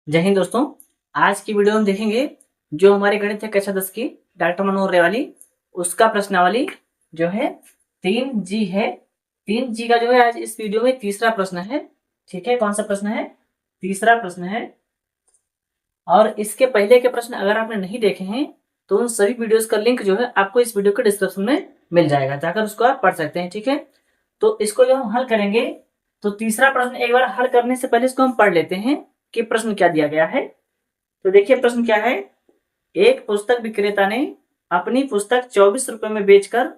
जय हिंद दोस्तों। आज की वीडियो में देखेंगे जो हमारे गणित है कक्षा 10 की डॉक्टर मनोहर रेवाली उसका प्रश्नावली जो है 3G है। 3G का जो है आज इस वीडियो में तीसरा प्रश्न है। ठीक है, कौन सा प्रश्न है? तीसरा प्रश्न है। और इसके पहले के प्रश्न अगर आपने नहीं देखे हैं तो उन सभी वीडियोस का लिंक जो है आपको इस वीडियो के डिस्क्रिप्शन में मिल जाएगा, जाकर उसको आप पढ़ सकते हैं। ठीक है, तो इसको जो हम हल करेंगे तो तीसरा प्रश्न एक बार हल करने से पहले इसको हम पढ़ लेते हैं कि प्रश्न क्या दिया गया है। तो देखिए प्रश्न क्या है। एक पुस्तक विक्रेता ने अपनी पुस्तक 24 रुपए में बेचकर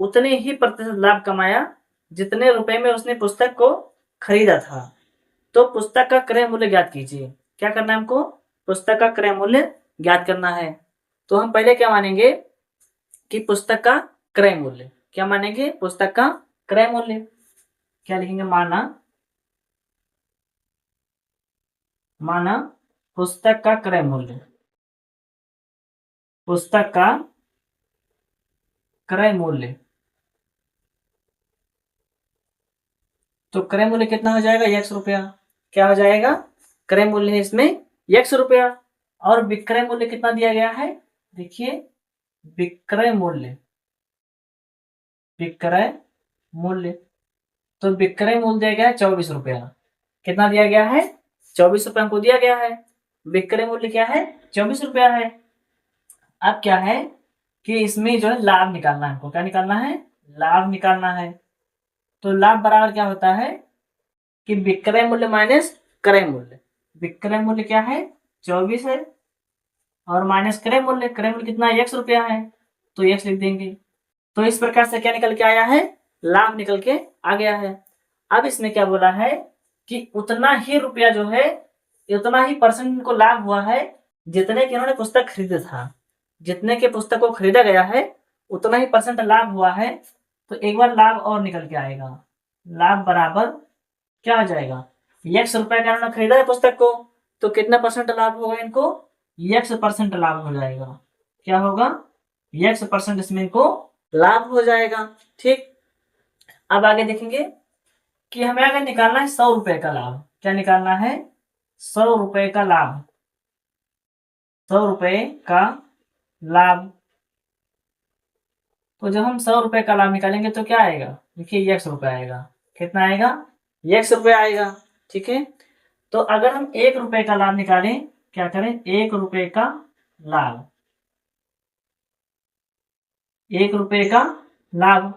उतने ही प्रतिशत लाभ कमाया जितने रुपए में उसने पुस्तक को खरीदा था। तो पुस्तक का क्रय मूल्य ज्ञात कीजिए। क्या करना है हमको? पुस्तक का क्रय मूल्य ज्ञात करना है। तो हम पहले क्या मानेंगे कि पुस्तक का क्रय मूल्य। क्या मानेंगे? पुस्तक का क्रय मूल्य। क्या लिखेंगे? माना पुस्तक का क्रय मूल्य। पुस्तक का क्रय मूल्य। तो क्रय मूल्य कितना हो जाएगा? ₹100। क्या हो जाएगा? क्रय मूल्य है इसमें ₹100। और विक्रय मूल्य कितना दिया गया है? देखिए विक्रय मूल्य। विक्रय मूल्य तो विक्रय मूल्य दिया गया है ₹24। कितना दिया गया है? ₹24 हमको दिया गया है। विक्रय मूल्य क्या है? ₹24 है। अब क्या है कि इसमें जो है लाभ निकालना है हमको। क्या निकालना है? लाभ निकालना है। तो लाभ बराबर क्या होता है कि विक्रय मूल्य माइनस क्रय मूल्य। विक्रय मूल्य क्या है? 24 है और माइनस क्रय मूल्य। क्रय मूल्य कितना है? ₹100 है, तो x लिख देंगे। तो इस प्रकार से क्या निकल के आया है? लाभ निकल के आ गया है। अब इसमें क्या बोला है कि उतना ही रुपया जो है, उतना ही परसेंट इनको लाभ हुआ है जितने की इन्होंने पुस्तक खरीदा था। जितने के पुस्तक को खरीदा गया है उतना ही परसेंट लाभ हुआ है। तो एक बार लाभ और निकल के आएगा। लाभ बराबर क्या हो जाएगा? ₹100 का इन्होंने खरीदा है पुस्तक को, तो कितना परसेंट लाभ होगा इनको? X% लाभ हो जाएगा। क्या होगा? X% इसमें इनको लाभ हो जाएगा। ठीक, अब आगे देखेंगे कि हमें अगर निकालना है ₹100 का लाभ। क्या निकालना है? ₹100 का लाभ। ₹100 का लाभ। तो जब हम ₹100 का लाभ निकालेंगे तो क्या आएगा? देखिए ₹1 आएगा। कितना आएगा? ₹1 आएगा। ठीक है, तो अगर हम ₹1 का लाभ निकालें, क्या करें? ₹1 का लाभ। ₹1 का लाभ।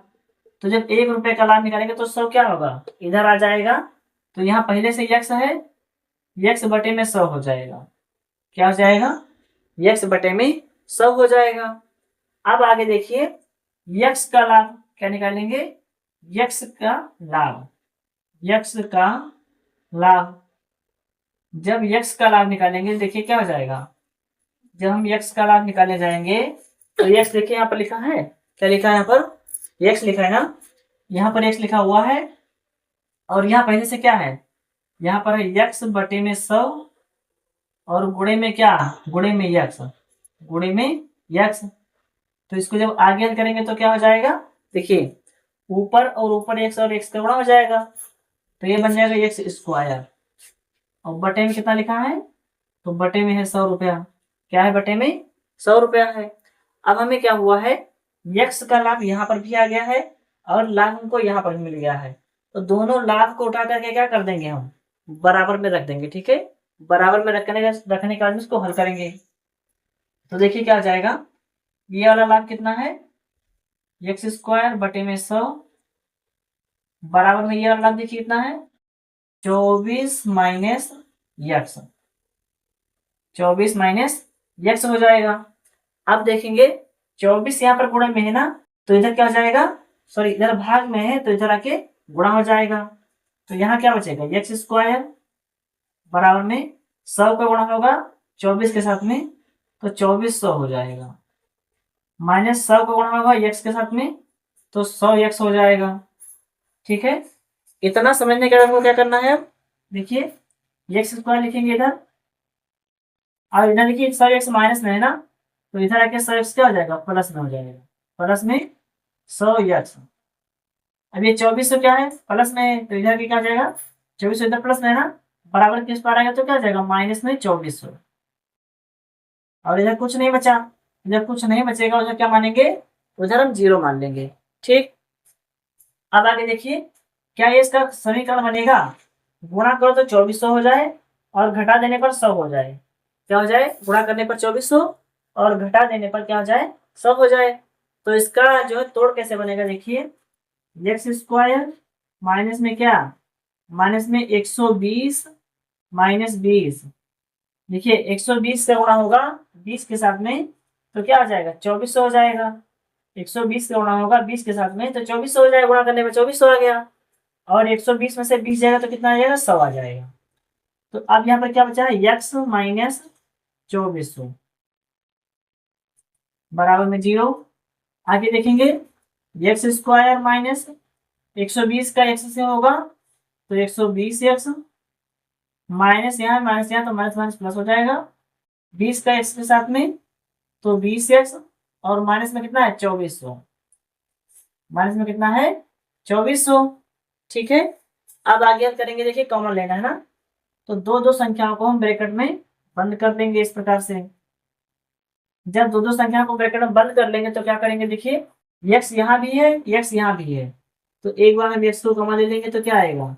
तो जब ₹1 का लाभ निकालेंगे तो 100 क्या होगा? इधर आ जाएगा। तो यहाँ पहले से x है, x बटे में 100 हो जाएगा। क्या हो जाएगा? x बटे में 100 हो जाएगा। अब आगे देखिए x का लाभ। क्या निकालेंगे? x का लाभ। x का लाभ। जब x का लाभ निकालेंगे देखिए क्या हो जाएगा। जब हम x का लाभ निकालने जाएंगे तो x देखिए यहाँ पर लिखा है। क्या लिखा है यहाँ पर? x लिखा है ना, यहाँ पर x लिखा हुआ है। और यहाँ पहले से क्या है? यहाँ पर है x बटे में 100 और गुणे में क्या? गुणे में x। गुणे में x। तो इसको जब आगे करेंगे तो क्या हो जाएगा? देखिए ऊपर और ऊपर x और x का गुणा हो जाएगा, तो ये बन जाएगा x²। और बटे में कितना लिखा है? तो बटे में है ₹100। क्या है? बटे में ₹100 है। अब हमें क्या हुआ है? x का लाभ यहाँ पर भी आ गया है और लाभ हमको यहाँ पर भी मिल गया है। तो दोनों लाभ को उठा करके क्या कर देंगे? हम बराबर में रख देंगे। ठीक है, बराबर में रखने के बाद इसको हल करेंगे। तो देखिए क्या हो जाएगा। ये वाला लाभ कितना है? x² बटे में 100 बराबर में ये वाला लाभ देखिए कितना है? 24 माइनस x। 24 माइनस x हो जाएगा। अब देखेंगे 24 यहाँ पर गुणा में है ना, तो इधर क्या हो जाएगा? सॉरी, इधर भाग में है तो इधर आके गुणा हो जाएगा। तो यहाँ क्या बचेगा? x² बराबर में 100 का गुणा होगा 24 के साथ में, तो 2400 हो जाएगा। माइनस 100 का गुणा होगा x के साथ में, तो 100x हो जाएगा। ठीक है, इतना समझने के बाद हमको क्या करना है? अब देखिए x² लिखेंगे इधर, और इधर देखिए 100x माइनस में है ना, तो इधर आके 100x क्या हो जाएगा? प्लस में हो जाएगा। प्लस में 100x। अब ये 2400 क्या है? प्लस में, तो इधर भी क्या हो जाएगा? 2400 इधर प्लस में है ना, बराबर किस पर आएगा तो क्या हो जाएगा, माइनस में 2400। और इधर कुछ नहीं बचा, इधर कुछ नहीं बचेगा, उधर क्या मानेंगे, उधर हम 0 मान लेंगे। ठीक, अब आगे देखिए, क्या ये इसका समीकरण बनेगा, गुणा करो तो 2400 हो जाए और घटा देने पर 100 हो जाए। क्या हो जाए, गुणा करने पर 2400 और घटा देने पर क्या हो जाए, 100 हो जाए। तो इसका जो है तोड़ कैसे बनेगा, देखिए, एक्स स्क्वायर माइनस में क्या, माइनस में 120 माइनस 20। देखिए 120 से गुणा होगा 20 के साथ में तो क्या हो जाएगा, 2400 हो जाएगा। 120 से गुणा होगा 20 के साथ में तो 2400 हो जाएगा, गुणा करने पर 2400 आ गया। और 120 में से 20 जाएगा तो कितना आ जाएगा, 100 आ जाएगा। तो अब यहाँ पर क्या बचा है, एक्स माइनस 2400 बराबर में 0। आगे देखेंगे, एक्स स्क्वायर माइनस 120 का एक्स से होगा तो 120 एक्स, माइनस यहाँ तो माइनस माइनस प्लस हो जाएगा। 20 का एक्स के साथ में तो 20 एक्स, और माइनस में कितना है, 2400। माइनस में कितना है, 2400। ठीक है, अब आगे हम करेंगे, देखिए कॉमन लेना है ना, तो दो दो संख्याओं को हम ब्रैकेट में बंद कर देंगे इस प्रकार से। जब दो दो संख्याओं को ब्रैकेट में बंद कर लेंगे तो क्या करेंगे, देखिए एक्स यहाँ भी है, एक्स यहाँ भी है, तो एक बार हम एक्स को कॉमन ले लेंगे तो क्या आएगा,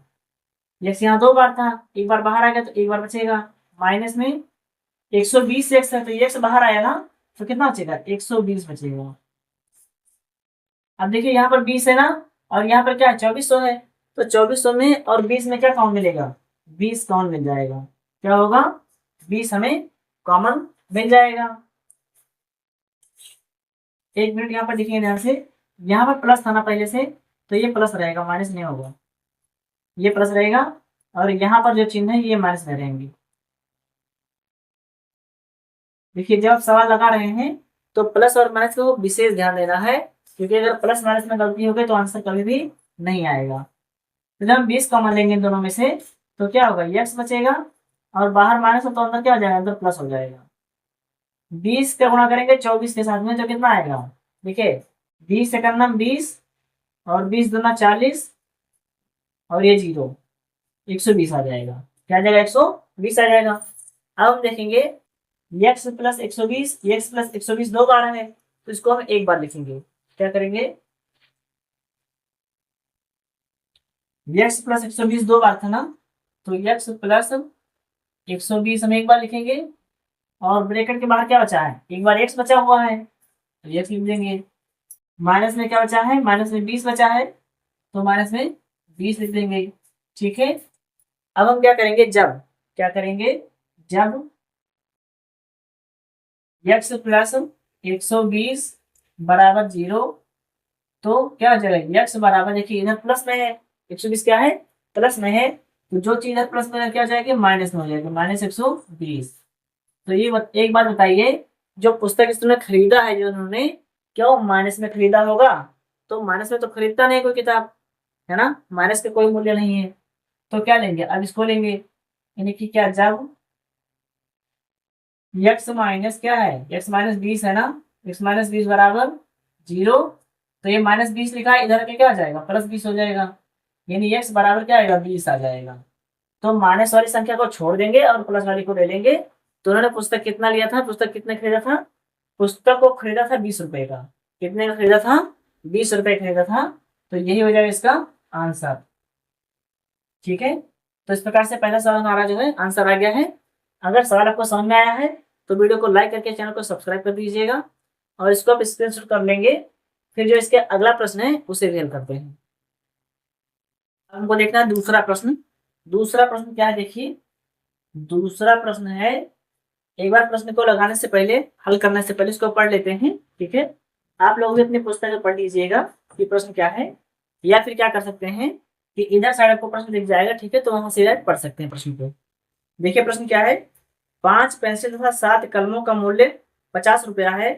एक्स यहाँ 2 बार था, एक बार बाहर आ गया तो एक बार बचेगा। माइनस में 120 एक्स है तो एक्स बाहर आया ना, तो कितना बचेगा, 120 बचेगा। अब देखिए यहाँ पर 20 है ना, और यहाँ पर क्या है, 2400 है, तो 2400 में और 20 में क्या कॉमन मिलेगा, 20 कॉमन मिल जाएगा। क्या होगा, 20 हमें कॉमन मिल जाएगा। एक मिनट यहाँ पर देखिए ध्यान से, यहाँ पर प्लस था ना पहले से, तो ये प्लस रहेगा, माइनस नहीं होगा, ये प्लस रहेगा, और यहाँ पर जो चिन्ह है ये माइनस में रहेंगे। देखिए जब आप सवाल लगा रहे हैं तो प्लस और माइनस को विशेष ध्यान देना है, क्योंकि अगर प्लस माइनस में गलती हो गई तो आंसर कभी भी नहीं आएगा। तो जब हम 20 कॉमन लेंगे इन दोनों में से तो क्या होगा, एक्स बचेगा, और बाहर माइनस हो तो अंदर क्या हो जाएगा, अंदर प्लस हो जाएगा। 20 का गुणा करेंगे 24 के साथ में तो कितना आएगा, देखिए 20 से करना 20, और 20 दूना 40, और ये 0, 120 आ जाएगा। क्या आ जाएगा, 120 आ जाएगा। अब हम देखेंगे, एक्स प्लस 120, एक्स प्लस 120 2 बार है, तो इसको हम एक बार लिखेंगे। क्या करेंगे, एक्स प्लस 120 2 बार था ना, तो एक्स प्लस 120 हम एक बार लिखेंगे, और ब्रैकेट के बाहर क्या बचा है, एक बार एक्स बचा हुआ है तो एक्स लिख देंगे। माइनस में क्या बचा है, माइनस में 20 बचा है, तो माइनस में 20 लिख देंगे। ठीक है, अब हम क्या करेंगे, जब क्या करेंगे, जब एक्स प्लस 120 बराबर 0, तो क्या हो जाएगा, एक्स बराबर, देखिए इधर प्लस में है, 120 क्या है, प्लस में है, तो जो चीज इधर प्लस में है क्या हो जाएगी, माइनस में हो जाएगी, माइनस 120। तो ये एक बात बताइए, जो पुस्तक इसने खरीदा है जो उन्होंने, क्या वो माइनस में खरीदा होगा, तो माइनस में तो खरीदता नहीं कोई किताब, है ना, माइनस का कोई मूल्य नहीं है। तो क्या लेंगे, अब इसको लेंगे, यानी कि क्या, जब एक्स माइनस क्या है, एक्स माइनस 20 है ना, एक्स माइनस 20 बराबर 0, तो ये माइनस 20 लिखा है, इधर के क्या आ जाएगा, प्लस 20 हो जाएगा, यानी एक्स बराबर क्या आएगा, 20 आ जाएगा। तो माइनस वाली संख्या को छोड़ देंगे और प्लस वाली को ले लेंगे। तो उन्होंने पुस्तक कितना लिया था, पुस्तक कितने खरीदा था, पुस्तक को खरीदा था 20 रुपए का। कितने का खरीदा था, 20 रुपए खरीदा था, तो यही हो जाएगा इसका आंसर। ठीक है, तो इस प्रकार से पहला सवाल हमारा जो है आंसर आ गया है। अगर सवाल आपको समझ में आया है तो वीडियो को लाइक करके चैनल को सब्सक्राइब कर दीजिएगा, और इसको आप स्क्रीनशॉट कर लेंगे। फिर जो इसके अगला प्रश्न है उसे भी हल करते हैं। हमको देखना है दूसरा प्रश्न। दूसरा प्रश्न क्या है, देखिए दूसरा प्रश्न है, एक बार प्रश्न को लगाने से पहले, हल करने से पहले इसको पढ़ लेते हैं। ठीक है, आप लोग भी अपनी पुस्तक में पढ़ लीजिएगा कि प्रश्न क्या है, या फिर क्या कर सकते हैं कि इधर साइड आपको प्रश्न दिख जाएगा, ठीक है, तो वहां से पढ़ सकते हैं प्रश्न को। देखिए प्रश्न क्या है, 5 पेंसिल तथा 7 कलमों का मूल्य 50 रुपया है,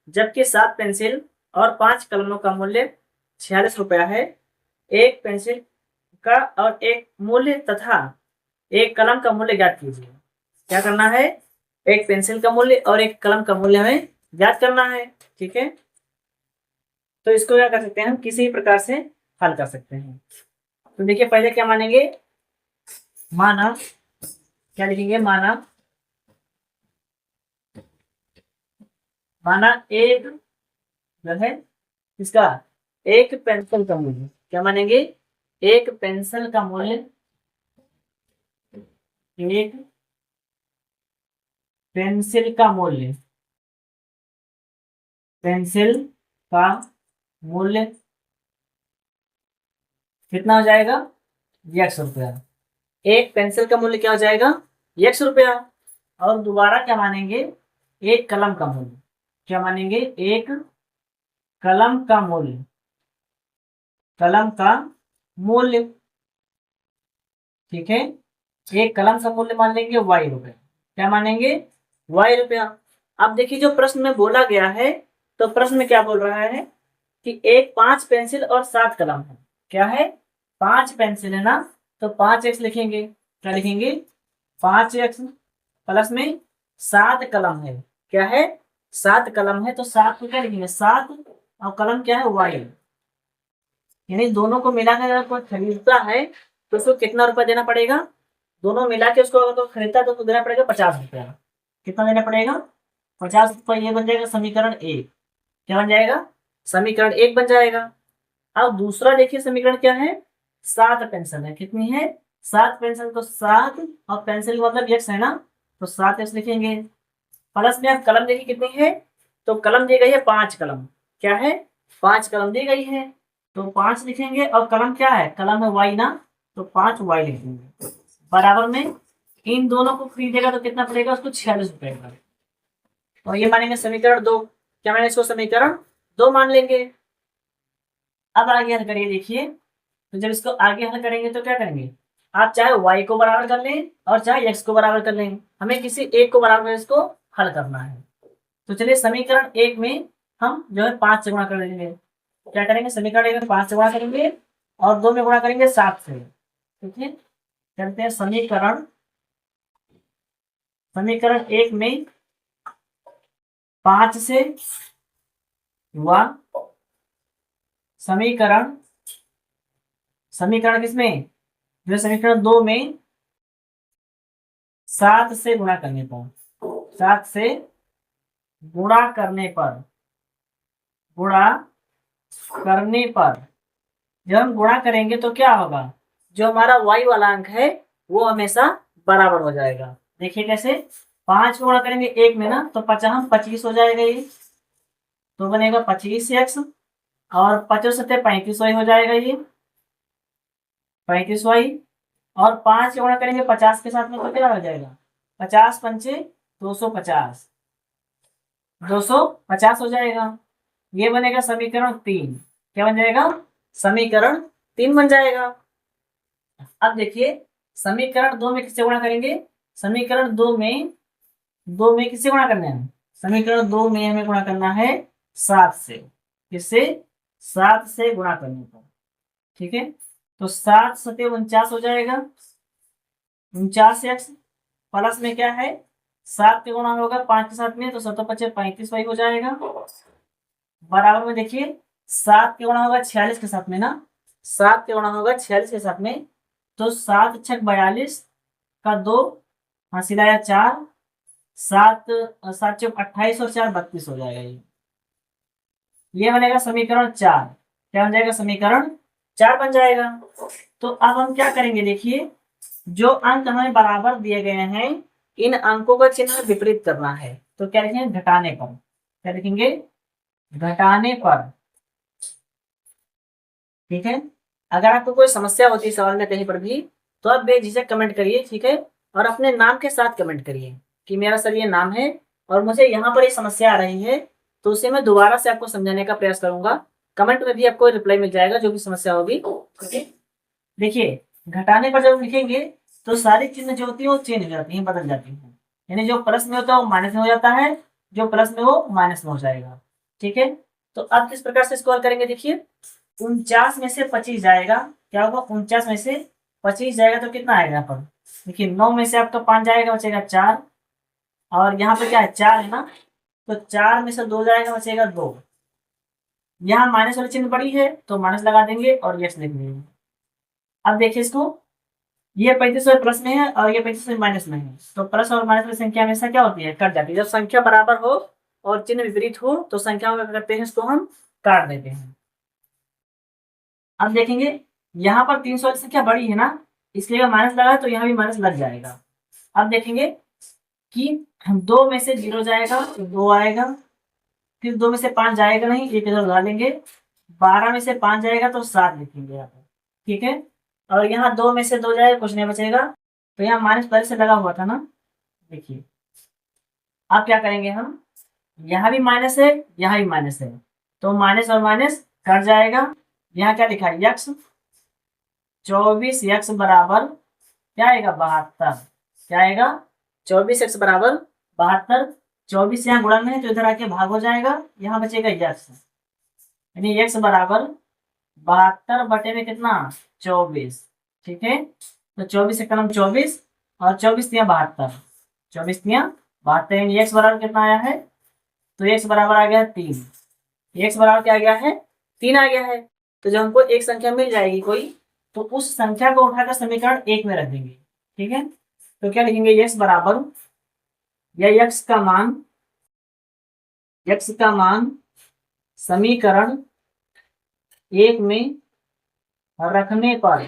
जबकि 7 पेंसिल और 5 कलमों का मूल्य 46 रुपया है। एक पेंसिल का और एक मूल्य तथा एक कलम का मूल्य ज्ञात कीजिए। क्या करना है, एक पेंसिल का मूल्य और एक कलम का मूल्य हमें ज्ञात करना है। ठीक है, तो इसको क्या कर सकते हैं, हम किसी प्रकार से हल कर सकते हैं। तो देखिए पहले क्या मानेंगे, माना क्या लिखेंगे, माना माना एक जो है इसका एक पेंसिल का मूल्य, क्या मानेंगे, एक पेंसिल का मूल्य, एक पेंसिल का मूल्य, पेंसिल का मूल्य कितना हो जाएगा, 100 रुपया। एक पेंसिल का मूल्य क्या हो जाएगा, 100 रुपया। और दोबारा क्या मानेंगे, एक कलम का मूल्य, क्या मानेंगे, एक कलम का मूल्य, कलम का मूल्य, ठीक है। एक कलम का मूल्य मान लेंगे ₹Y, क्या मानेंगे, ₹Y। अब देखिए जो प्रश्न में बोला गया है, तो प्रश्न में क्या बोल रहा है कि एक 5 पेंसिल और 7 कलम है, क्या है, 5 पेंसिल है ना, तो 5x लिखेंगे, क्या लिखेंगे, 5x प्लस में 7 कलम है, क्या है, 7 कलम है, तो 7 को क्या लिखेंगे, 7, और कलम क्या है, Y, यानी दोनों को मिलाकर अगर कोई खरीदता है तो उसको कितना रुपया देना पड़ेगा, दोनों मिला के उसको अगर कोई खरीदता है तो उसको देना पड़ेगा 50 रुपया। कितना देना पड़ेगा, 50 रुपया। ये बन जाएगा समीकरण एक, क्या बन जाएगा, समीकरण एक बन जाएगा। अब दूसरा देखिए समीकरण क्या है, 7 पेंसिल है, कितनी है, 7 पेंसिल, तो 7 और पेंसिल मतलब x है ना, तो 7x लिखेंगे। प्लस में आप कलम देखिए कितनी है, तो कलम दी गई है 5 कलम, क्या है, 5 कलम दी गई है, तो 5 लिखेंगे। और कलम क्या है, कलम है Y ना, तो 5Y लिखेंगे। बराबर में इन दोनों को खरीदेगा तो कितना पड़ेगा उसको, 46 रुपए का। और ये मानेंगे समीकरण दो, क्या मानेंगे इसको, समीकरण दो मान लेंगे। अब आगे हल करिए, देखिए तो जब इसको आगे हल करेंगे तो क्या करेंगे, आप चाहे y को बराबर कर लें और चाहे x को बराबर कर लें, हमें किसी एक को बराबर इसको हल करना है। तो चलिए समीकरण एक में हम जो है 5 से गुणा कर देंगे, क्या करेंगे, समीकरण एक में 5 से गुणा करेंगे और 2 में गुणा करेंगे 7 से, ठीक है। करते हैं समीकरण, समीकरण एक में 5 से हुआ, समीकरण, समीकरण किसमें, जो समीकरण 2 में 7 से गुणा करने पर, 7 से गुणा करने पर, गुणा करने पर जब हम गुणा करेंगे तो क्या होगा, जो हमारा y वाला अंक है वो हमेशा बराबर हो जाएगा। देखिए कैसे, 5 गुणा करेंगे एक में ना, तो 25 हो जाएगा ये, तो बनेगा 25x, और 25 सत्ते 35y हो जाएगा ये, 35y। और 5 गुणा करेंगे 50 के साथ में तो क्या हो जाएगा, 50 पंचे 250, 250 हो जाएगा। ये बनेगा समीकरण 3, क्या बन जाएगा, समीकरण 3 बन जाएगा। अब देखिए समीकरण 2 में किससे गुणा करेंगे, समीकरण 2 में, 2 में किससे गुणा करना है, समीकरण 2 में हमें गुणा करना है 7 से, किससे, 7 से गुणा करने पर, ठीक है। तो 7 सत्ते 49 हो जाएगा, 49x, प्लस में क्या है, 7 के गुणा होगा 5 के साथ में, तो 7 पचे 35y हो जाएगा। बराबर में देखिए 7 के गुणा होगा 46 के साथ में ना, 7 के गुणा होगा 46 के साथ में, तो 7 छक 42 का 2, हासिल लाया 4, 7 7 चौक 28 और 4 32 हो जाएगा ये बनेगा समीकरण 4, क्या बन जाएगा, समीकरण 4 बन जाएगा। तो अब हम क्या करेंगे, देखिए जो अंक हमें बराबर दिए गए हैं इन अंकों का चिन्ह विपरीत करना है, तो क्या लिखेंगे, घटाने पर, क्या लिखेंगे, घटाने पर, ठीक है। अगर आपको कोई समस्या होती है सवाल में कहीं पर भी, तो आप बेझिझक कमेंट करिए, ठीक है, और अपने नाम के साथ कमेंट करिए कि मेरा सर ये नाम है और मुझे यहाँ पर ये समस्या आ रही है, तो उसे मैं दोबारा से आपको समझाने का प्रयास करूंगा। कमेंट में भी आपको रिप्लाई मिल जाएगा जो भी समस्या होगी, ठीक है। देखिए घटाने पर जब लिखेंगे तो सारी चिन्ह जो होती है वो चेंज हो जाती है, बदल जाती है, यानी जो प्लस में होता है वो माइनस में हो जाता है, जो प्लस में वो माइनस में हो जाएगा, ठीक है। तो अब किस प्रकार से इसको हल करेंगे, देखिए 49 में से 25 जाएगा, क्या होगा, 49 में से 25 जाएगा तो कितना आएगा यहाँ पर, देखिए 9 में से आपका 5 जाएगा, बचेगा 4, और यहाँ पे क्या है 4 है ना, तो 4 में से 2 जाएगा, बचेगा 2। यहाँ माइनस वाली चिन्ह बड़ी है तो माइनस लगा देंगे और यस लिख देंगे। अब देखिए इसको, ये 35 प्लस में है और ये 35 माइनस में है, तो प्लस और माइनस में संख्या हमेशा क्या होती है, कट जाती है। जब संख्या बराबर हो और चिन्ह विपरीत हो तो संख्या में क्या करते हैं, इसको हम काट देते हैं। अब देखेंगे यहाँ पर 300 की संख्या बड़ी है ना, इसलिए अगर माइनस लगा तो यहाँ भी माइनस लग जाएगा। अब देखेंगे कि 2 में से 0 जाएगा तो 2 आएगा, फिर 2 में से 5 जाएगा नहीं, एक इधर उड़ा लेंगे, 12 में से 5 जाएगा तो 7 लिखेंगे यहाँ पर, ठीक है। और यहाँ 2 में से 2 जाएगा, कुछ नहीं बचेगा, तो यहाँ माइनस पहले से लगा हुआ था ना, देखिए। अब क्या करेंगे हम, यहाँ भी माइनस है यहाँ भी माइनस है, तो माइनस और माइनस कट जाएगा। यहाँ क्या लिखा है, यक्स 24 यक्स बराबर क्या आएगा, 72। क्या आएगा, 24 यक्स बराबर 72। 24 यहाँ गुणन में है तो इधर आके भाग हो जाएगा, यहाँ बचेगा यक्स, यानी यक्स बराबर 72 बटे में कितना, 24, ठीक है। तो 24 से कलम 24 और 24 तिया 72, 24 तिया 72, यानी एक्स बराबर कितना आया है, तो एक्स बराबर आ गया है 3। एक्स बराबर क्या आ गया है, 3 आ गया है। तो जब हमको एक संख्या मिल जाएगी कोई, तो उस संख्या को उठाकर समीकरण 1 में रख देंगे, ठीक है। तो क्या लिखेंगे, एक्स बराबर, या एक्स का मान समीकरण 1 में रखने पर,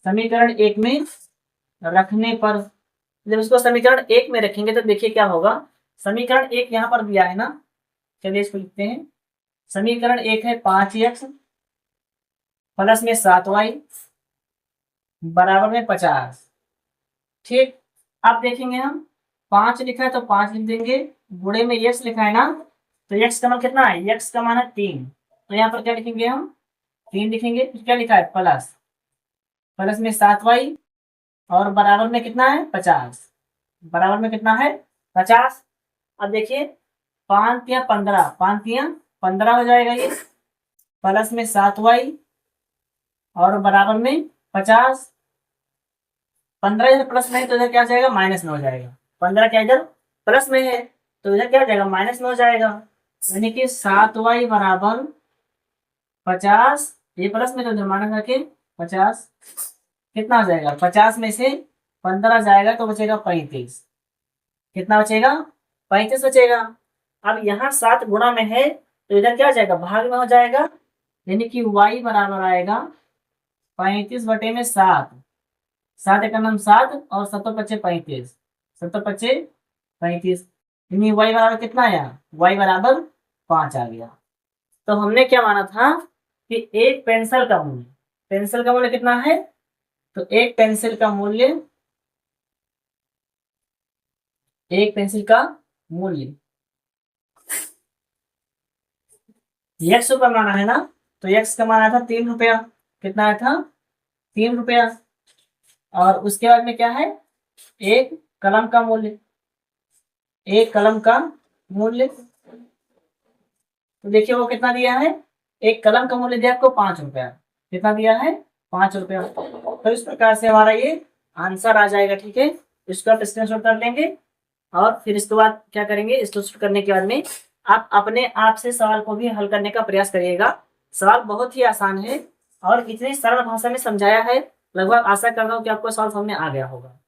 समीकरण 1 में रखने पर, जब इसको समीकरण 1 में रखेंगे तो देखिए क्या होगा। समीकरण 1 यहाँ पर दिया है ना, चलिए इसको लिखते हैं। समीकरण 1 है 5x प्लस में 7y बराबर में 50, ठीक। अब देखेंगे हम 5 लिखा है तो 5 लिख देंगे, गुणे में x लिखा है ना, तो x का मान कितना है, x का मान है 3, तो यहाँ पर क्या लिखेंगे हम, 3 लिखेंगे। फिर क्या लिखा है, प्लस में 7y और बराबर में कितना है, 50, बराबर में कितना है, 50। अब देखिए 5 या 15, 5 या 15 हो जाएगा ये, प्लस में 7y और बराबर में 50। 15 इधर प्लस में है तो इधर क्या हो जाएगा, माइनस में हो जाएगा। 15 क्या इधर प्लस में है तो इधर क्या हो जाएगा, माइनस में हो जाएगा, यानी कि 7y बराबर 50, ये प्लस में तो इधर माइनस करके 50, कितना हो जाएगा, 50 में से 15 जाएगा तो बचेगा 35, कितना बचेगा, 35 बचेगा। अब यहाँ 7 गुणा में है तो इधर क्या हो जाएगा, भाग में हो जाएगा, यानी कि y बराबर आएगा 35 बटे में 7, 7 एक नाम 7 और 7 पच्चे 35, 7 पच्चे 35, यानी y बराबर कितना आया, y बराबर 5 आ गया। तो हमने क्या माना था कि एक पेंसिल का मूल्य कितना है, तो एक पेंसिल का मूल्य x रुपया माना है ना, तो x का मान आया था 3 रुपया, कितना आया था, 3 रुपया। और उसके बाद में क्या है, एक कलम का मूल्य, तो देखिए वो कितना दिया है, एक कलम का मूल्य दिया आपको 5 रुपया, कितना दिया है, 5 रुपया। तो इस प्रकार से हमारा ये आंसर आ जाएगा, ठीक है। इसको आप स्क्रीनशॉट कर लेंगे और फिर इसके बाद क्या करेंगे, स्क्रीनशॉट करने के बाद में आप अपने आप से सवाल को भी हल करने का प्रयास करिएगा। सवाल बहुत ही आसान है और इतनी सरल भाषा में समझाया है, लगभग आशा कर रहा हूँ कि आपको सवाल समझ में आ गया होगा।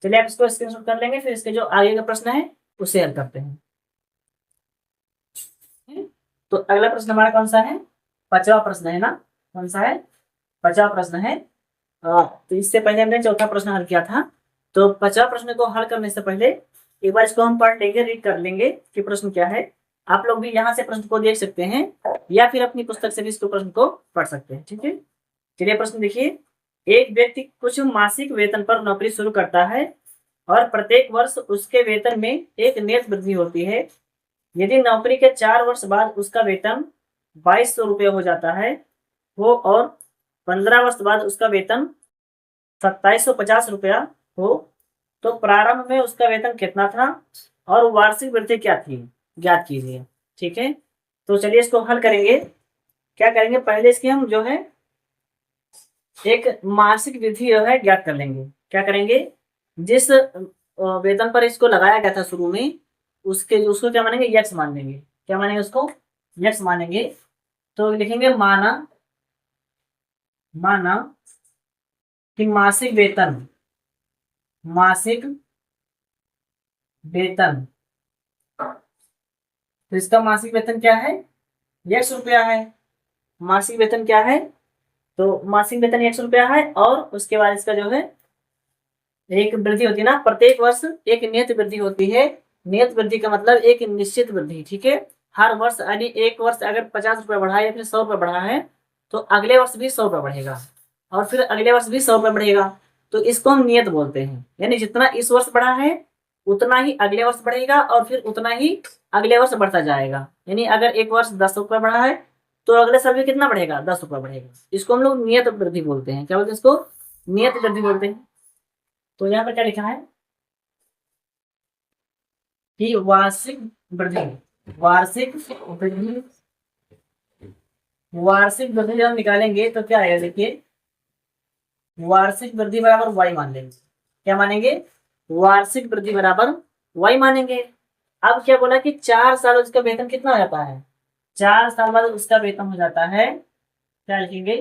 चलिए आप इसको स्क्रीनशॉट कर लेंगे, फिर इसके जो आगे का प्रश्न है उसे हल करते हैं। तो अगला प्रश्न हमारा कौन सा है, 5वां प्रश्न है ना, कौन सा है, 5वां प्रश्न है। तो इससे पहले हमने 4था प्रश्न हल किया था, तो 5वां प्रश्न को हल करने से पहले एक बार इसको हम पढ़ लेंगे, रीड कर लेंगे कि प्रश्न क्या है। आप लोग भी यहाँ से प्रश्न को देख सकते हैं या फिर अपनी पुस्तक से भी इसको प्रश्न को पढ़ सकते हैं, ठीक है। चलिए प्रश्न देखिए, एक व्यक्ति कुछ मासिक वेतन पर नौकरी शुरू करता है और प्रत्येक वर्ष उसके वेतन में एक नियत वृद्धि होती है। यदि नौकरी के 4 वर्ष बाद उसका वेतन 2200 रुपये हो जाता है हो और 15 वर्ष बाद उसका वेतन 2750 रुपया हो, तो प्रारंभ में उसका वेतन कितना था और वार्षिक वृद्धि क्या थी, ज्ञात कीजिए, ठीक है। तो चलिए इसको हल करेंगे। क्या करेंगे, पहले इसकी हम जो है एक मासिक वृद्धि जो है ज्ञात कर लेंगे। क्या करेंगे, जिस वेतन पर इसको लगाया गया था शुरू में, उसको क्या मानेंगे, यक्स मान लेंगे। क्या मानेंगे, उसको यक्स मानेंगे। तो लिखेंगे माना कि मासिक वेतन, मासिक वेतन, तो इसका मासिक वेतन क्या है, 100 रुपया है। मासिक वेतन क्या है, तो मासिक वेतन 100 रुपया है। और उसके बाद इसका जो है एक वृद्धि होती है ना, प्रत्येक वर्ष एक नियत वृद्धि होती है। नियत वृद्धि का मतलब एक निश्चित वृद्धि, ठीक है। हर वर्ष यानी एक वर्ष अगर 50 रुपये बढ़ा है या फिर 100 रुपये बढ़ा है तो अगले वर्ष भी 100 रुपये बढ़ेगा और फिर अगले वर्ष भी 100 रुपये बढ़ेगा। तो इसको हम नियत बोलते हैं, यानी जितना इस वर्ष बढ़ा है उतना ही अगले वर्ष बढ़ेगा और फिर उतना ही अगले वर्ष बढ़ता जाएगा। यानी अगर एक वर्ष 10 रुपये बढ़ा है तो अगले साल भी कितना बढ़ेगा, 10 रुपये बढ़ेगा। इसको हम लोग नियत वृद्धि बोलते हैं। क्या बोलते हैं इसको, नियत वृद्धि बोलते हैं। तो यहाँ पर क्या लिखा है कि वार्षिक वृद्धि, वार्षिक वृद्धि, वार्षिक वृद्धि जब हम निकालेंगे तो क्या आएगा, देखिए वार्षिक वृद्धि बराबर वाई मान लेंगे। क्या मानेंगे, वार्षिक वृद्धि बराबर वाई मानेंगे। अब क्या बोला कि 4 साल उसका वेतन कितना हो जाता है, 4 साल बाद उसका वेतन हो जाता है, क्या लिखेंगे,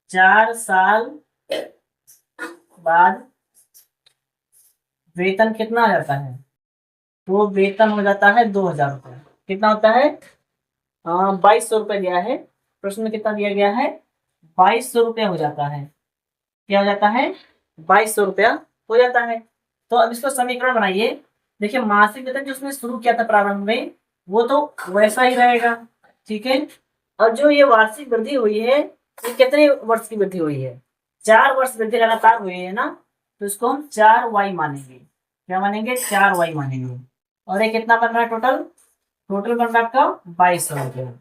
4 साल बाद वेतन कितना आ जाता है, तो वेतन हो जाता है 2000 रुपये। कितना होता है, 2200 रुपये दिया है प्रश्न में, कितना दिया गया है, 2200 रुपया हो जाता है। क्या हो जाता है, 2200 रुपया हो जाता है। तो अब इसको समीकरण बनाइए। देखिए मासिक वेतन जो उसने शुरू किया था प्रारंभ में वो तो वैसा ही रहेगा, ठीक है। और जो ये वार्षिक वृद्धि हुई है ये कितने वर्ष की वृद्धि हुई है, 4 वर्ष वृद्धि लगातार हुई है ना, तो इसको हम 4y मानेंगे। क्या मानेंगे, 4y मानेंगे। और ये कितना बन रहा है टोटल, टोटल बन रहा है आपका 2200 रुपया।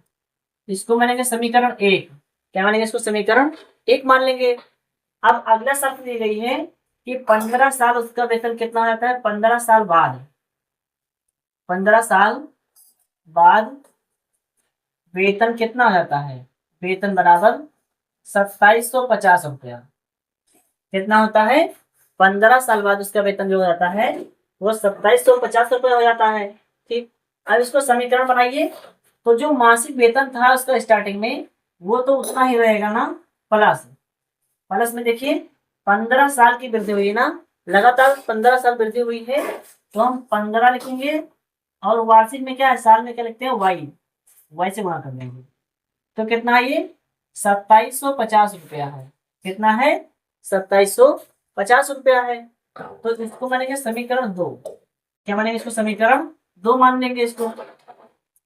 इसको मानेंगे समीकरण 1। क्या मानेंगे इसको, समीकरण 1 मान लेंगे। अब अगला शर्त दी गई है कि 15 साल उसका वेतन कितना हो जाता है, 15 साल बाद, 15 साल बाद वेतन कितना हो जाता है, वेतन बराबर 2750 रुपया। कितना होता है, 15 साल बाद उसका वेतन जो हो जाता है वो 2750 रुपये हो जाता है, ठीक। अब इसको समीकरण बनाइए। तो जो मासिक वेतन था उसका स्टार्टिंग में वो तो उतना ही रहेगा ना, प्लस, प्लस में देखिए 15 साल की वृद्धि हुई है ना, लगातार 15 साल वृद्धि हुई है तो हम 15 लिखेंगे। और वार्षिक में क्या है, साल में क्या लिखते हैं, वाई, वाई से गुणा कर देंगे। तो कितना है ये, 2750 रुपया है। कितना है, 2750 रुपया है। तो इसको मानेंगे समीकरण 2। क्या मानेंगे इसको, समीकरण 2 मान लेंगे इसको।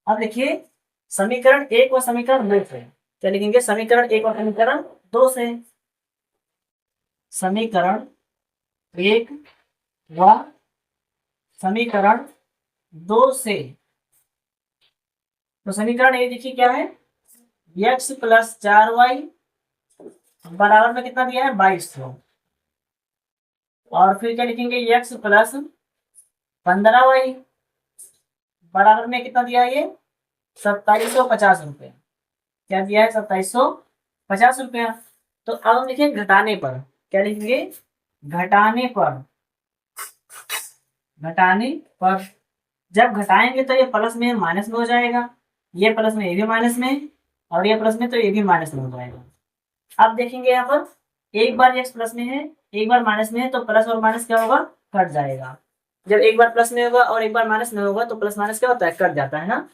अब देखिए समीकरण 1 और समीकरण 2 से क्या लिखेंगे, समीकरण 1 और समीकरण 2 से, समीकरण 1 व समीकरण 2 से। तो समीकरण 1 देखिए क्या है, x प्लस 4y बराबर में कितना दिया है, 2200। और फिर क्या लिखेंगे, x प्लस 15y बराबर में कितना दिया है ये, 2750 रुपये। क्या दिया है, 2750 रुपया। तो अब हम लिखेंगे घटाने पर। क्या लिखेंगे, घटाने पर, घटाने पर। जब घटाएंगे तो ये प्लस में माइनस में हो जाएगा, ये प्लस में ये भी माइनस में, और ये प्लस में तो ये भी माइनस में हो जाएगा। अब देखेंगे यहाँ पर एक बार x प्लस में है एक बार माइनस में है तो प्लस और माइनस क्या होगा, कट जाएगा। जब एक बार प्लस में होगा और एक बार माइनस में होगा तो प्लस माइनस क्या होता है, कट जाता है ना,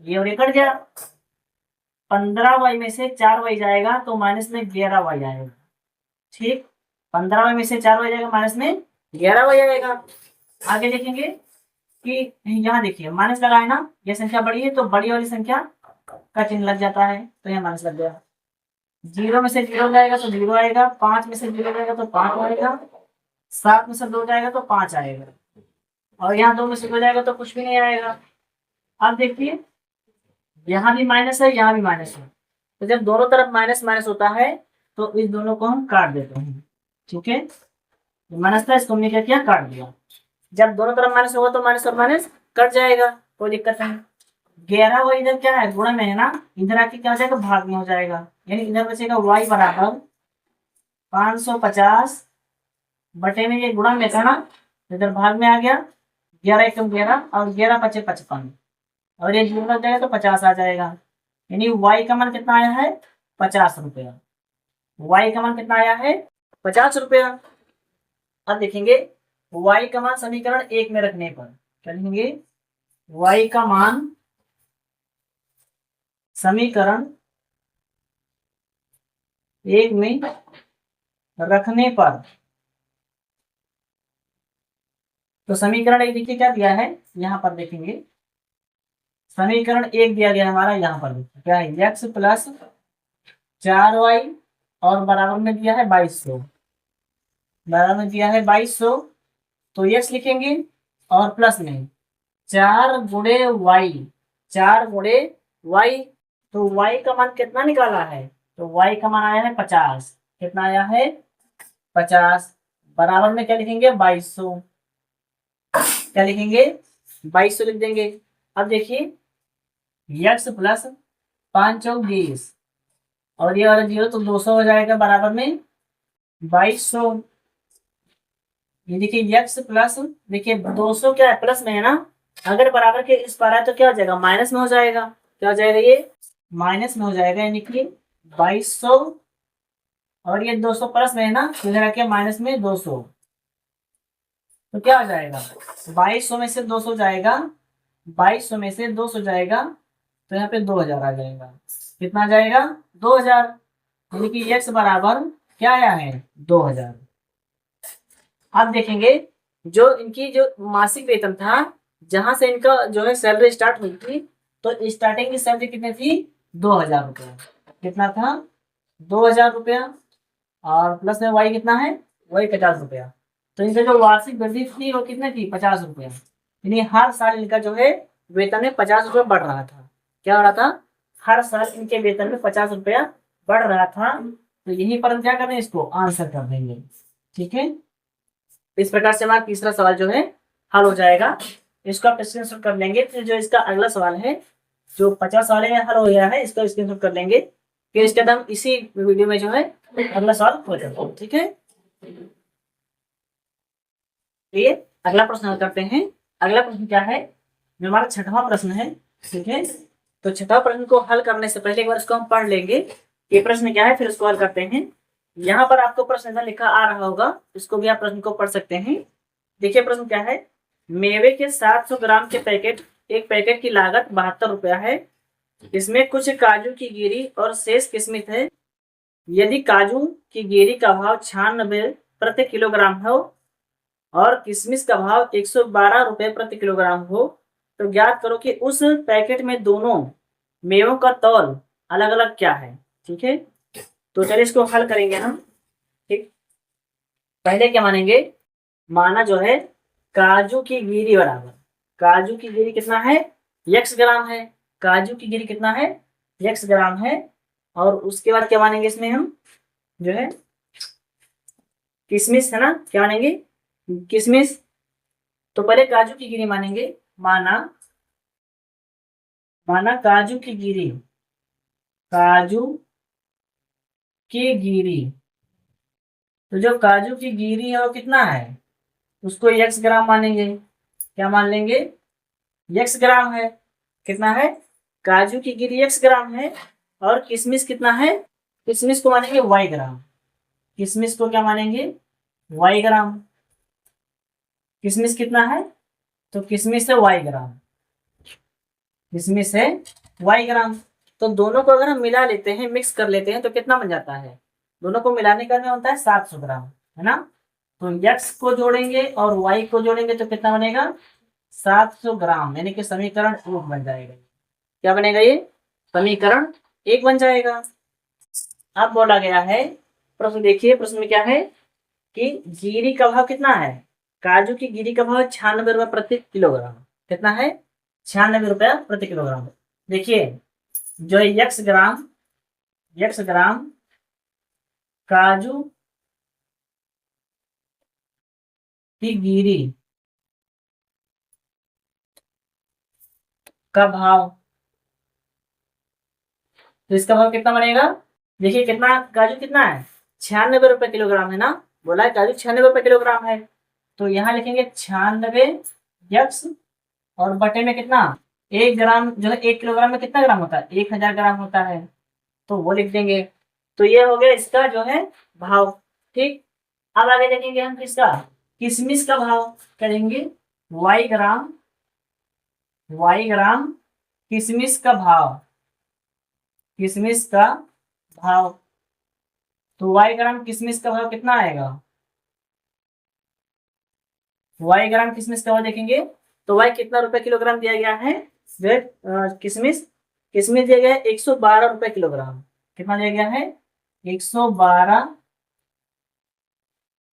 ये और ये कट गया। 15y में से 4y जाएगा तो माइनस में 11y आएगा, ठीक। 15y में से 4y जाएगा माइनस में 11y आएगा। आगे देखेंगे कि यहाँ देखिए माइनस लगा है ना, ये संख्या बड़ी है तो बड़ी वाली संख्या का चिन्ह लग जाता है, तो यहाँ माइनस लग गया। 0 में से 0 जाएगा तो 0 आएगा, 5 में से 0 जाएगा तो 5 आएगा, 7 में से 2 जाएगा तो 5 आएगा, और यहाँ 2 में से 2 जाएगा तो कुछ भी नहीं आएगा। अब देखिए यहाँ भी माइनस है यहाँ भी माइनस है, तो जब दोनों तरफ माइनस माइनस होता है तो इस दोनों को हम काट देते हैं, ठीक है। माइनस था इसको हमने क्या किया, काट दिया। जब दोनों तरफ माइनस होगा तो माइनस और माइनस कट जाएगा, कोई दिक्कत नहीं। 11 वो इधर क्या है, गुणा में है ना, इधर आके क्या हो जाएगा, भाग में हो जाएगा। यानी इधर बचेगा y बराबर 550 बटे में, ये गुणा में था ना, इधर भाग में आ गया। 11 एकम 11 और 11 पचे 55, और ये 0 लग जाएगा तो 50 आ जाएगा। यानी y का मान कितना आया है, 50 रुपया। y का मान कितना आया है, 50 रुपया। अब देखेंगे y का मान समीकरण 1 में रखने पर क्या लिखेंगे, y का मान समीकरण 1 में रखने पर, तो समीकरण 1 देखिए क्या दिया है, यहाँ पर देखेंगे समीकरण 1 दिया गया हमारा, यहाँ पर देखिए क्या है, x प्लस 4y और बराबर में दिया है 2200, बराबर में दिया है 2200, तो x लिखेंगे और प्लस में 4 गुणे y, 4 गुणे y, तो y का मान कितना निकाला है, तो y का मान आया है 50, कितना आया है 50, बराबर में क्या लिखेंगे 2200, क्या लिखेंगे 2200 लिख देंगे। अब देखिए x प्लस 5 चौक 20 और ये वाला 0 तो 200 हो जाएगा, बराबर में 2200। ये देखिए x प्लस, देखिए 200 क्या है प्लस में है ना, अगर बराबर के इस पार है तो क्या हो जाएगा माइनस में हो जाएगा, क्या हो जाएगा ये माइनस में हो जाएगा, यानी कि 2200 और ये 200 प्लस में है ना, तो इधर आके माइनस में 200, तो क्या हो जाएगा 2200 में से 200 जाएगा, 2200 में से 200 जाएगा, तो यहाँ पे 2000 आ जाएगा, कितना आ जाएगा 2000, यानी कि x बराबर क्या आया है 2000। अब देखेंगे जो इनकी जो मासिक वेतन था, जहां से इनका जो है सैलरी स्टार्ट हुई थी, तो स्टार्टिंग की सैलरी कितनी थी 2000 रुपया, कितना था 2000 रुपया, और प्लस में वाई कितना है वही 50 रुपया, तो इनका जो वार्षिक वृद्धि थी वो कितनी थी 50 रुपया, यानी हर साल इनका जो है वेतन में 50 रुपया बढ़ रहा था, क्या हो रहा था हर साल इनके वेतन में 50 रुपया बढ़ रहा था। तो यहीं पर हम क्या कर रहे हैं, इसको आंसर कर देंगे, ठीक है। इस प्रकार से हमारा तीसरा सवाल जो है हल हो जाएगा, इसको आप स्क्रीनशॉट कर लेंगे। फिर जो इसका अगला सवाल है जो 50 सवाल है हल हो गया है, इसको स्क्रीनशॉट कर लेंगे, फिर इसके बाद हम इसी वीडियो में जो है अगला सवाल हो जाएगा, ठीक है। ये अगला प्रश्न हल करते हैं। अगला प्रश्न क्या है, जो हमारा छठवां प्रश्न है, ठीक है। तो छठा प्रश्न को हल करने से पहले एक बार इसको हम पढ़ लेंगे, ये प्रश्न क्या है, फिर उसको हल करते हैं। यहाँ पर आपको प्रश्न इधर लिखा आ रहा होगा, इसको भी आप प्रश्न को पढ़ सकते हैं। देखिए प्रश्न क्या है, मेवे के 700 ग्राम के पैकेट, एक पैकेट की लागत 72 रुपया है, इसमें कुछ काजू की गिरी और शेष किशमिश है, यदि काजू की गिरी का भाव 96 प्रति किलोग्राम हो और किशमिश का भाव 112 रुपये प्रति किलोग्राम हो, तो ज्ञात करो कि उस पैकेट में दोनों मेवों का तौल अलग अलग क्या है, ठीक है। तो चलिए इसको हल करेंगे हम, ठीक। पहले क्या मानेंगे, माना जो है काजू की गिरी बराबर, काजू की गिरी कितना है x ग्राम है, काजू की गिरी कितना है x ग्राम है, और उसके बाद क्या मानेंगे इसमें हम जो है किशमिश है ना, क्या मानेंगे किशमिश। तो पहले काजू की गिरी मानेंगे, माना काजू की गिरी, काजू की गिरी, तो जो काजू की गिरी है वो कितना है, उसको x ग्राम मानेंगे, क्या मान लेंगे x ग्राम है, कितना है काजू की गिरी x ग्राम है, और किशमिश कितना है, किशमिश को मानेंगे y ग्राम, किशमिश को क्या मानेंगे y ग्राम, किशमिश कितना है, तो किशमिश है y ग्राम, किशमिश है y ग्राम। तो दोनों को अगर हम मिला लेते हैं, मिक्स कर लेते हैं, तो कितना बन जाता है, दोनों को मिलाने का में होता है 700 ग्राम, है ना। तो x को जोड़ेंगे और y को जोड़ेंगे तो कितना बनेगा 700 ग्राम, यानी कि समीकरण 1 बन जाएगा, क्या बनेगा ये समीकरण 1 बन जाएगा। अब बोला गया है प्रश्न, देखिए प्रश्न में क्या है कि गिरी का भाव कितना है, काजू की गिरी का भाव 96 रुपये प्रति किलोग्राम, कितना है 96 रुपया प्रति किलोग्राम। देखिए जो है x ग्राम काजू की गिरी का भाव, तो इसका भाव कितना बनेगा, देखिए कितना काजू कितना है 96 रुपये किलोग्राम है ना, बोला है काजू 96 रुपये किलोग्राम है, तो यहाँ लिखेंगे 96 x और बटे में कितना 1 ग्राम, जो है 1 किलोग्राम में कितना ग्राम होता है 1000 ग्राम होता है, तो वो लिख देंगे। तो ये हो गया इसका जो है भाव, ठीक। अब आगे देखेंगे हम किसका, किशमिश का भाव करेंगे। वाई ग्राम किशमिश का भाव, किशमिश का भाव। तो वाई ग्राम किशमिश का भाव कितना आएगा, वाई ग्राम किशमिश का भाव देखेंगे तो वाई कितना रुपए किलोग्राम दिया गया है, किशमिश, किशमिश दिया गया है 112 रुपए किलोग्राम। कितना दिया गया है, 112,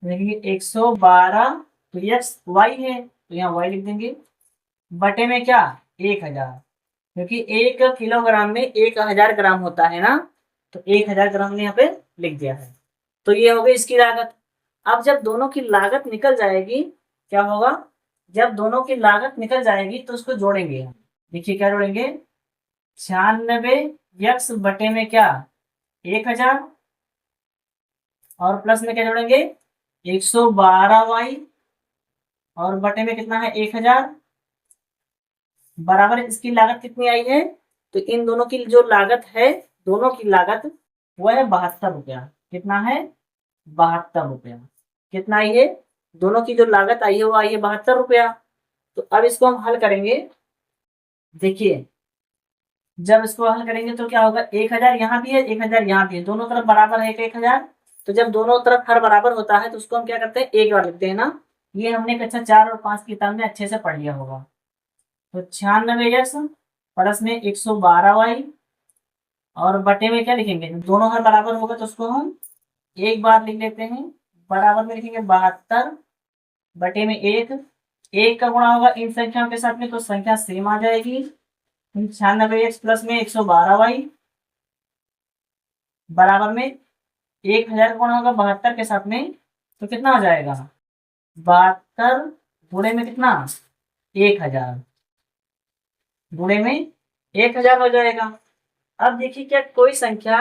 देखिए 112, तो यस वाई है तो यहाँ वाई लिख देंगे, बटे में क्या 1000, क्योंकि 1 किलोग्राम में 1000 ग्राम होता है ना, तो 1000 ग्राम ने यहाँ पे लिख दिया है। तो ये हो गई इसकी लागत। अब जब दोनों की लागत निकल जाएगी क्या होगा, जब दोनों की लागत निकल जाएगी तो उसको जोड़ेंगे। देखिए क्या जोड़ेंगे, 96 यक्स बटे में क्या 1000, और प्लस में क्या जोड़ेंगे 112 वाई, और बटे में कितना है 1000, बराबर इसकी लागत कितनी आई है, तो इन दोनों की जो लागत है, दोनों की लागत वो है 72 रुपया। कितना है 72 रुपया। कितना आई है, दोनों की जो लागत आई है वो आई है 72 रुपया। तो अब इसको हम हल करेंगे। देखिए जब इसको हल करेंगे तो क्या होगा, 1000 यहाँ भी है 1000 यहाँ भी है, दोनों तरफ बराबर है 1000। तो जब दोनों तरफ हर बराबर होता है तो उसको हम क्या करते हैं, एक बार लिखते हैं ना। ये हमने कक्षा 4 और 5 की किताब में अच्छे से पढ़ लिया होगा। तो 96 यक्स प्लस में 112 वाई, और बटे में क्या लिखेंगे, दोनों हर बराबर होगा तो उसको हम एक बार लिख लेते हैं। बराबर में लिखेंगे 72 बटे में एक का गुणा होगा इन संख्याओं के साथ में तो संख्या सेम आ जाएगी। 96 एक्स प्लस में 112 वाई, बराबर में 1000 का गुणा होगा 72 के साथ में, तो कितना हो जाएगा 72 गुणे में कितना 1000, गुणे में 1000 हो जाएगा। अब देखिए क्या कोई संख्या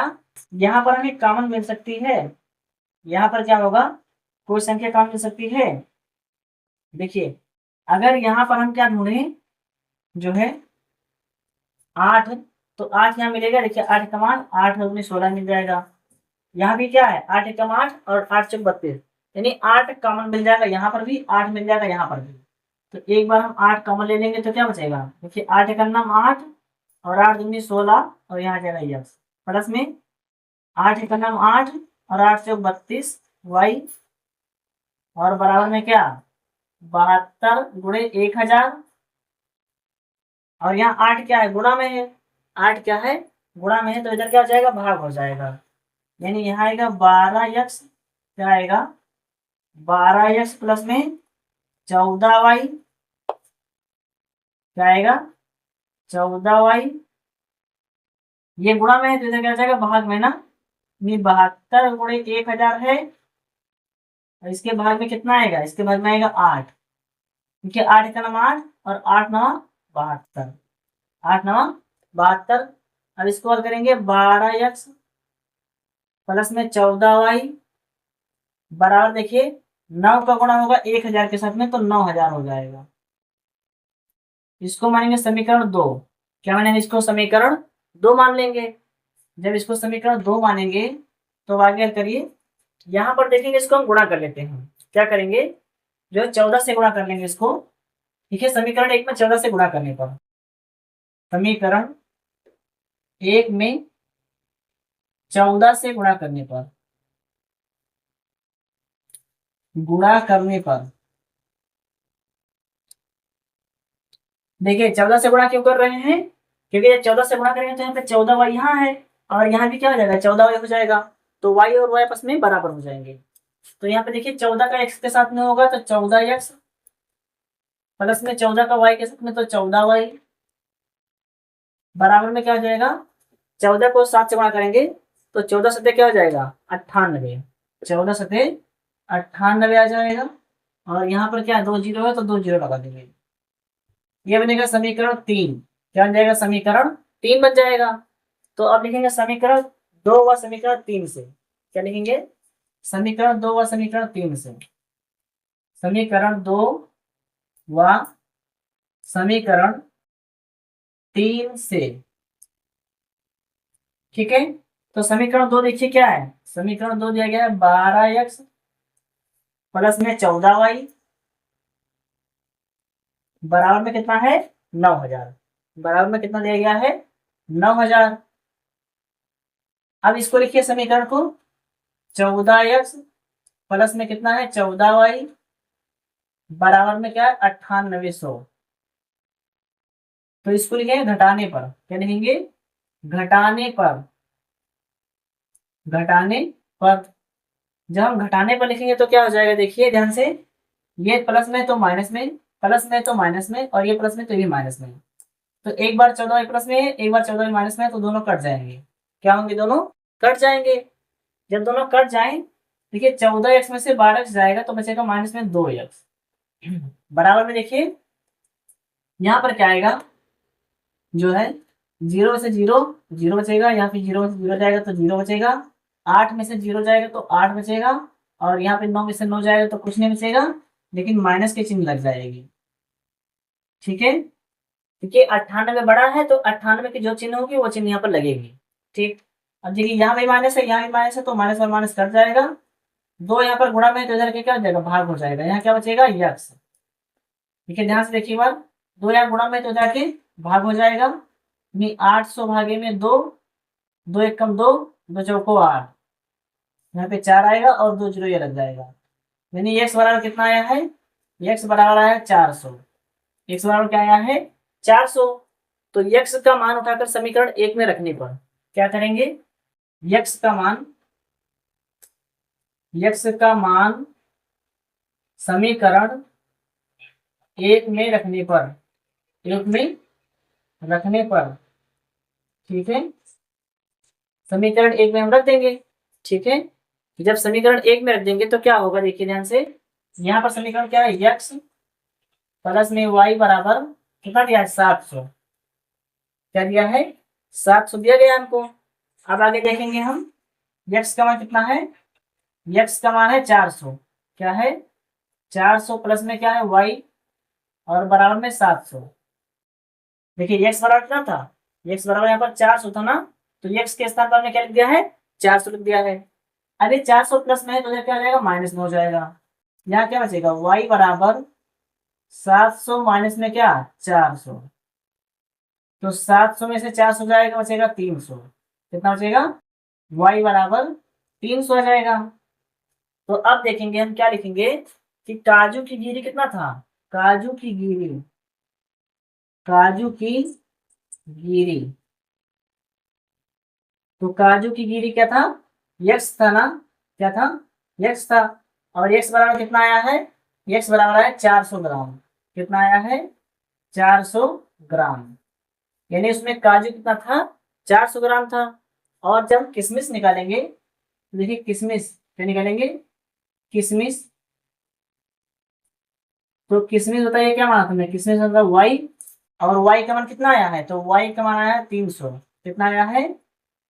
यहाँ पर हमें कॉमन मिल सकती है, यहाँ पर क्या होगा, कोई संख्या कॉमन मिल सकती है। देखिए अगर यहाँ पर हम क्या ढूंढें, जो है 8, तो 8 यहाँ मिलेगा। देखिए 8 का मान 8 दूनी 16 मिल जाएगा। यहाँ भी क्या है 8 एकम 8 और 8 चौक 32, यानी 8 कॉमन मिल जाएगा, यहाँ पर भी 8 मिल जाएगा, यहाँ पर भी। तो एक बार हम 8 कॉमन ले लेंगे तो क्या बचेगा, देखिए 8 एकम नाम 8 और 8 दूनी 16 और यहाँ जाएगा यक्स, प्लस में 8 एकम नाम 8 और 8 चौक 32 वाई, और बराबर में क्या 72 गुणे 1000, और यहाँ 8 क्या है गुणा में है, 8 क्या है गुणा में है, तो इधर क्या हो जाएगा भाग हो जाएगा, यानी यहाँ आएगा 12 यक्स, क्या आएगा 12 यक्स प्लस में 14 वाई, क्या आएगा 14 वाई। ये गुणा में है तो इधर क्या हो जाएगा भाग में ना, 72 गुणे 1000 है, और इसके भाग में कितना आएगा, इसके भाग में आएगा 8, क्योंकि 8 का नाम 8 और 8 नवा 72, 8 नवा 72। अब इसको हल करेंगे 12 यक्स प्लस में 14 वाई, बराबर देखिए 9 का गुणा होगा 1000 के साथ में तो 9000 हो जाएगा। इसको मानेंगे समीकरण 2, क्या मानेंगे इसको समीकरण 2 मान लेंगे। जब इसको समीकरण 2 मानेंगे तो आगे करिए, यहाँ पर देखेंगे इसको हम गुणा कर लेते हैं। क्या करेंगे, जो है 14 से गुणा कर लेंगे इसको। ठीक है, समीकरण 1 में 14 से गुणा करने पर, समीकरण 1 में 14 से गुणा करने पर, गुणा करने पर देखिए 14 से गुणा क्यों कर रहे हैं, क्योंकि जब 14 से गुणा करेंगे तो यहाँ पे 14 वाई यहाँ है और यहाँ भी क्या हो जाएगा 14 वाई हो जाएगा, तो वाई और वाई आपस में बराबर हो जाएंगे। तो यहाँ पे देखिए 14 का एक्स के साथ में होगा तो 14 एक्स प्लस में 14 का वाई के साथ में तो 14 वाई, बराबर में क्या हो जाएगा 14 को 7 से गुणा करेंगे तो 14 सत्ते क्या हो जाएगा 98, 14 सत्ते 98 आ जाएगा। और यहाँ पर क्या 2 जीरो है तो 2 जीरो लगा देंगे, ये बनेगा समीकरण 3। क्या बन जाएगा समीकरण 3 बन जाएगा। तो अब लिखेंगे समीकरण 2 व समीकरण 3 से, क्या लिखेंगे समीकरण 2 व समीकरण 3 से, समीकरण 2 व समीकरण 3 से। ठीक है, तो समीकरण 2 देखिए क्या है, समीकरण 2 दिया गया है 12 एक्स प्लस में 14y बराबर में कितना है 9000, बराबर में कितना दिया गया है 9000। अब इसको लिखिए समीकरण को, 14x प्लस में कितना है 14y बराबर में क्या है 9800। तो इसको लिखेंगे घटाने पर, क्या लिखेंगे घटाने पर, घटाने पर। जब हम घटाने पर लिखेंगे तो क्या हो जाएगा, देखिए ध्यान से, ये प्लस में तो माइनस में, प्लस में तो माइनस में, और ये प्लस में तो ये माइनस में। तो एक बार 14 प्लस में है, एक बार 14 माइनस में है, तो दोनों कट जाएंगे। क्या होंगे, दोनों कट जाएंगे। जब दोनों कट जाएं, देखिए 14x में से 12x जाएगा तो बचेगा माइनस में 2x बराबर में। देखिए यहाँ पर क्या आएगा, जो है 0 में से 0 0 बचेगा, या फिर 0 में से 0 जाएगा तो 0 बचेगा, 8 में से 0 जाएगा तो 8 बचेगा, और यहाँ पे 9 में से 9 जाएगा तो कुछ नहीं बचेगा, लेकिन माइनस के चिन्ह लग जाएगी। ठीक है, क्योंकि 98 बड़ा है तो 98 की जो चिन्ह होगी वो चिन्ह यहाँ पर लगेगी। ठीक, अब देखिए यहाँ भी माइनस है, यहाँ भी माइनस है, तो माइनस और माइनस कट जाएगा। 2 यहाँ पर गुणा में तो इधर के क्या हो जाएगा, भाग हो जाएगा, यहाँ क्या बचेगा यक्स। ठीक है, ध्यान से देखिए बार, 2 यहाँ गुणा में तो जाके भाग हो जाएगा, 800 भागे में 2, 2 एक कम 2, 2 चौको 8, यहाँ पे 4 आएगा और 2 जीरो ये लग जाएगा। यानी x बराबर कितना आया है, x बराबर आया है 400। x बराबर क्या आया है 400। तो x का मान उठाकर समीकरण 1 में रखने पर क्या करेंगे, x का मान, x का मान समीकरण 1 में रखने पर, 1 में रखने पर, ठीक है, समीकरण 1 में हम रख देंगे। ठीक है, जब समीकरण 1 में रख देंगे तो क्या होगा, देखिए ध्यान से, यहाँ पर समीकरण क्या है, x प्लस में y बराबर कितना दिया है 700। क्या दिया है 700 दिया गया हमको। अब आगे देखेंगे हम, x का मान कितना है, x का मान है 400। क्या है 400 प्लस में क्या है y और बराबर में 700। देखिए x बराबर कितना था, x बराबर यहाँ पर 400 था ना, तो x के स्थान पर हमने क्या लिख दिया है 400 लिख दिया है। अरे 400 प्लस में है तो क्या हो जाएगा माइनस में हो जाएगा। यहाँ क्या बचेगा y बराबर 700 माइनस में क्या 400, तो 700 में से 400 जाएगा बचेगा 300। कितना बचेगा y बराबर 300 आ जाएगा। तो अब देखेंगे हम क्या लिखेंगे कि काजू की गिरी कितना था, काजू की गिरी, काजू की गिरी, तो काजू की गिरी क्या था x था ना, क्या था x था, और x बराबर कितना आया है, x बराबर है 400 ग्राम। कितना आया है 400 ग्राम, यानी उसमें काजू कितना था 400 ग्राम था। और जब किशमिश निकालेंगे तो देखिए किशमिश क्या निकालेंगे, किशमिश, तो किशमिश बताइए क्या माना तुमने, किशमिश मतलब y, और y का मान कितना आया है, तो y का मान आया है 300। कितना आया है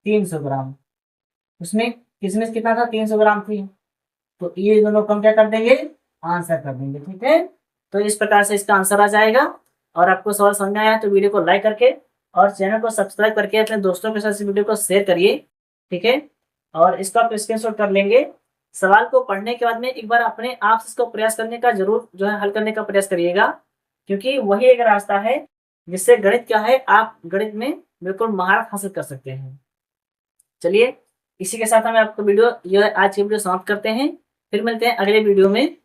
300 ग्राम, उसमें किशमिश कितना था 300 ग्राम थी, तो ये दोनों कम क्या कर देंगे आंसर कर देंगे। ठीक है, तो इस प्रकार से इसका आंसर आ जाएगा। और आपको सवाल समझ में आया है तो वीडियो को लाइक करके और चैनल को सब्सक्राइब करके अपने दोस्तों के साथ इस वीडियो को शेयर करिए। ठीक है, और इसका आप स्क्रीनशॉट कर लेंगे। सवाल को पढ़ने के बाद में एक बार अपने आप से इसको प्रयास करने का जरूर जो है हल करने का प्रयास करिएगा, क्योंकि वही एक रास्ता है जिससे गणित क्या है आप गणित में बिल्कुल महारत हासिल कर सकते हैं। चलिए इसी के साथ हमें आपको वीडियो, यह आज की वीडियो समाप्त करते हैं। फिर मिलते हैं अगले वीडियो में।